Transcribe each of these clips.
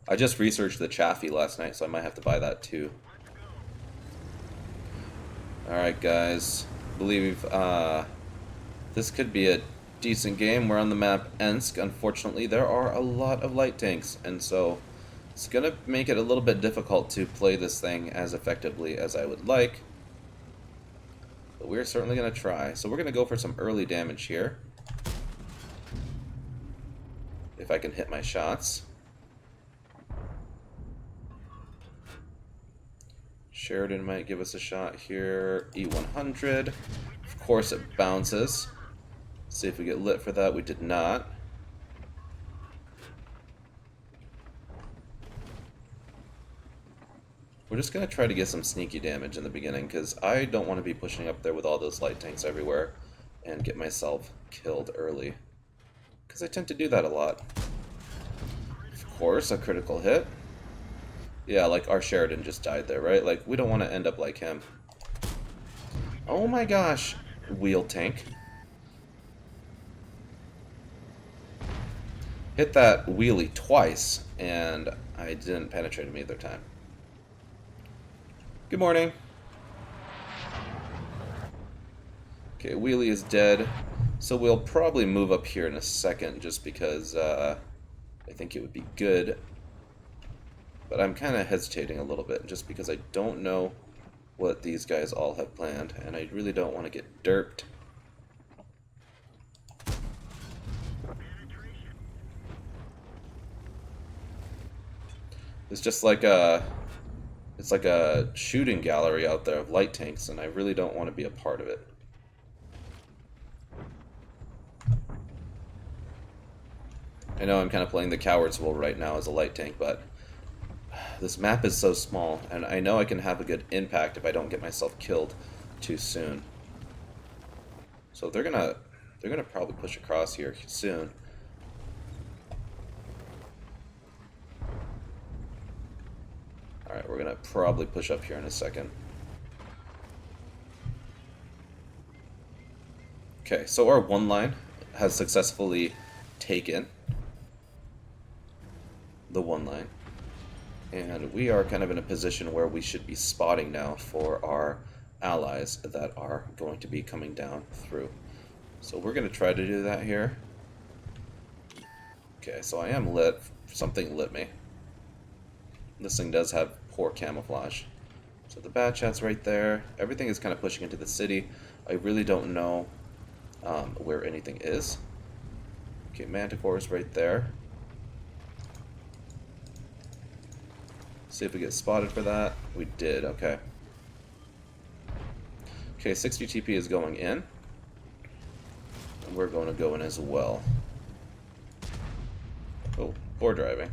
I just researched the Chaffee last night, so I might have to buy that too. Alright guys, I believe this could be a decent game. We're on the map Ensk. Unfortunately, there are a lot of light tanks, and so it's going to make it a little bit difficult to play this thing as effectively as I would like. But we're certainly going to try. So we're going to go for some early damage here. If I can hit my shots. Sheridan might give us a shot here. E100. Of course it bounces. See if we get lit for that. We did not. We're just going to try to get some sneaky damage in the beginning, because I don't want to be pushing up there with all those light tanks everywhere and get myself killed early. Because I tend to do that a lot. Of course, a critical hit. Yeah, like our Sheridan just died there, right? Like, we don't want to end up like him. Oh my gosh! Wheel tank. Hit that wheelie twice, and I didn't penetrate him either time. Good morning. Okay, wheelie is dead. So we'll probably move up here in a second, just because I think it would be good. But I'm kind of hesitating a little bit, just because I don't know what these guys all have planned, and I really don't want to get derped. It's just like it's like a shooting gallery out there of light tanks, and I really don't want to be a part of it. I know I'm kind of playing the coward's role right now as a light tank, but this map is so small, and I know I can have a good impact if I don't get myself killed too soon. So they're gonna probably push across here soon. Alright, we're gonna probably push up here in a second. Okay, so our one line has successfully taken the one line. And we are kind of in a position where we should be spotting now for our allies that are going to be coming down through. So we're going to try to do that here. Okay, so I am lit. Something lit me. This thing does have poor camouflage. So the bat chat's right there. Everything is kind of pushing into the city. I really don't know where anything is. Okay, Manticore is right there. See if we get spotted for that. We did, okay. Okay, 60 TP is going in. And we're going to go in as well. Oh, poor driving.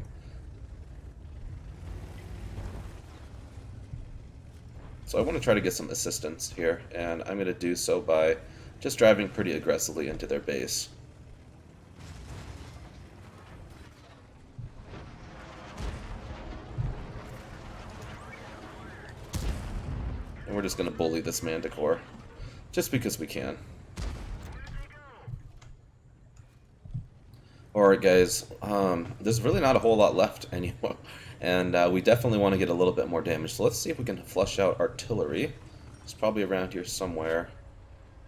So I want to try to get some assistance here, and I'm going to do so by just driving pretty aggressively into their base. And we're just going to bully this Manticore, just because we can. Alright guys, there's really not a whole lot left anymore, and we definitely want to get a little bit more damage, so let's see if we can flush out artillery. It's probably around here somewhere.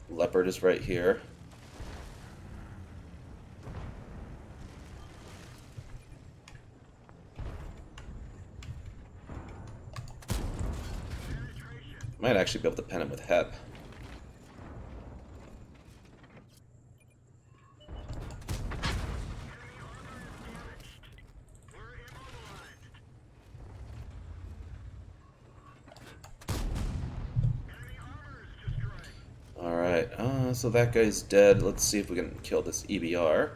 Leopard is right here. Might actually be able to pen him with HEP. Alright, so that guy's dead. Let's see if we can kill this EBR.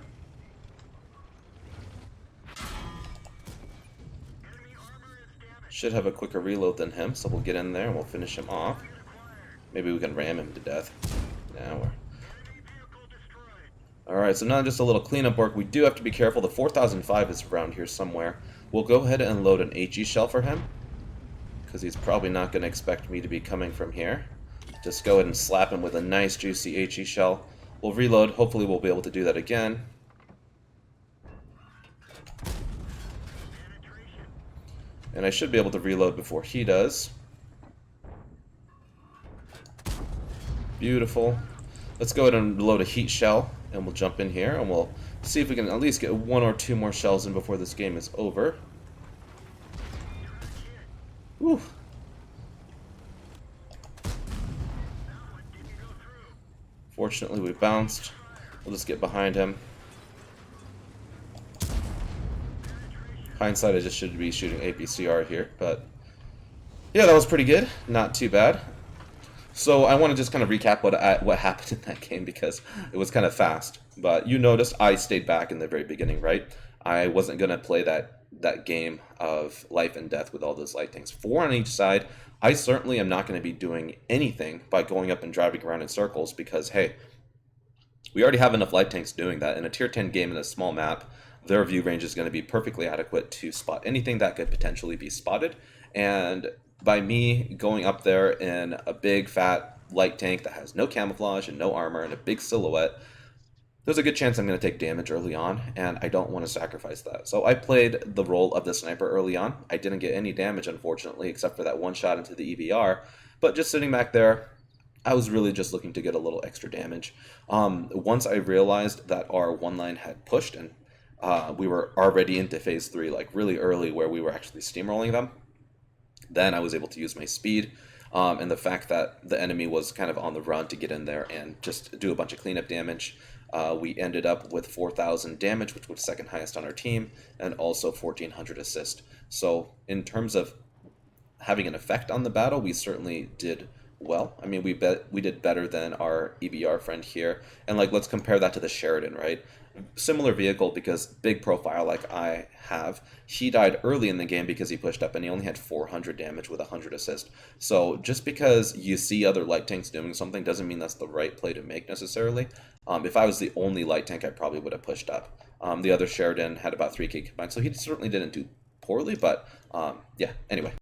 Should have a quicker reload than him, so we'll get in there and we'll finish him off. Maybe we can ram him to death. Now we're... Alright, so now just a little cleanup work. We do have to be careful. The 4005 is around here somewhere. We'll go ahead and load an HE shell for him, because he's probably not going to expect me to be coming from here. Just go ahead and slap him with a nice juicy HE shell. We'll reload. Hopefully we'll be able to do that again. And I should be able to reload before he does. Beautiful. Let's go ahead and load a heat shell, and we'll jump in here, and we'll see if we can at least get 1 or 2 more shells in before this game is over. Whew. Fortunately, we bounced. We'll just get behind him. Hindsight, I just should be shooting APCR here, but yeah, that was pretty good. Not too bad. So I want to just kind of recap what happened in that game because it was kind of fast. But you noticed I stayed back in the very beginning, right? I wasn't going to play that game of life and death with all those light tanks. 4 on each side. I certainly am not going to be doing anything by going up and driving around in circles because, hey, we already have enough light tanks doing that. In a tier 10 game in a small map, their view range is going to be perfectly adequate to spot anything that could potentially be spotted. And by me going up there in a big fat light tank that has no camouflage and no armor and a big silhouette, there's a good chance I'm going to take damage early on, and I don't want to sacrifice that. So I played the role of the sniper early on. I didn't get any damage, unfortunately, except for that one shot into the EBR. But just sitting back there, I was really just looking to get a little extra damage. Once I realized that our one line had pushed and we were already into phase 3, like really early, where we were actually steamrolling them, then I was able to use my speed and the fact that the enemy was kind of on the run to get in there and just do a bunch of cleanup damage. We ended up with 4,000 damage, which was second highest on our team, and also 1,400 assist. So in terms of having an effect on the battle, we certainly did well. I mean, we did better than our EBR friend here. And like, let's compare that to the Sheridan, right? Similar vehicle, because big profile like I have. He died early in the game because he pushed up and he only had 400 damage with 100 assist. So just because you see other light tanks doing something doesn't mean that's the right play to make necessarily. If I was the only light tank, I probably would have pushed up. The other Sheridan had about 3k combined, so he certainly didn't do poorly, but yeah, anyway.